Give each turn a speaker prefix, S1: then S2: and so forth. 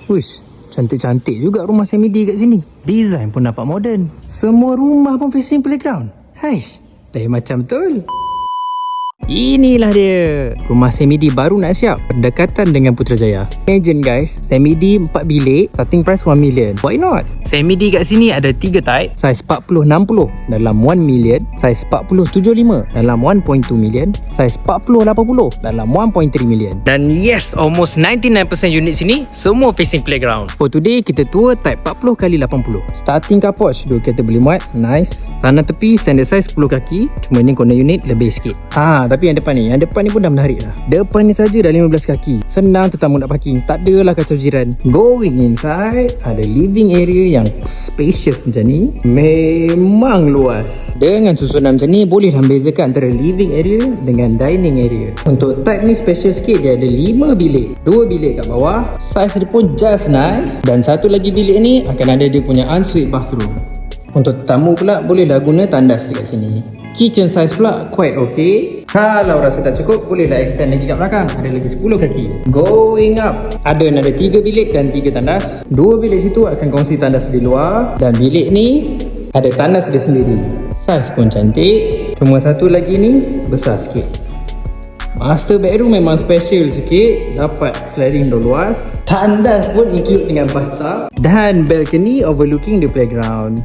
S1: Wish, cantik-cantik juga rumah semi-D kat sini. Design pun nampak moden. Semua rumah pun facing playground. Haish, lain macam betul. Inilah dia, rumah semi-D baru nak siap, berdekatan dengan Putrajaya. Imagine guys, semi-D 4 bilik, starting price 1 million. Why not? Semi-D kat sini ada 3 type, saiz 40-60 dalam 1 million, saiz 40-75 dalam 1.2 million, saiz 40-80 dalam 1.3 million. Dan yes, almost 99% unit sini semua facing playground. For today, kita tour type 40x80. Starting car porch, 2 kereta boleh muat, nice. Tanah tepi standard size 10 kaki, cuma ni corner unit lebih sikit. Tapi yang depan ni pun dah menarik lah. Depan ni saja dah 15 kaki. Senang tetamu nak parking, tak adalah kacau jiran. Going inside, ada living area yang spacious macam ni. Memang luas. Dengan susunan macam ni, bolehlah membezakan antara living area dengan dining area. Untuk type ni special sikit, dia ada 5 bilik. 2 bilik kat bawah, size dia pun just nice. Dan satu lagi bilik ni akan ada dia punya ensuite bathroom. Untuk tetamu pula, bolehlah guna tandas dekat sini. Kitchen size pula quite okay. Kalau rasa tak cukup, bolehlah extend lagi kat belakang. Ada lagi 10 kaki. Going up, ada 3 bilik dan 3 tandas. 2 bilik situ akan kongsi tandas di luar. Dan bilik ni ada tandas dia sendiri. Size pun cantik. Cuma satu lagi ni besar sikit. Master bedroom memang special sikit. Dapat sliding door luas. Tandas pun include dengan bathtub. Dan balcony overlooking the playground.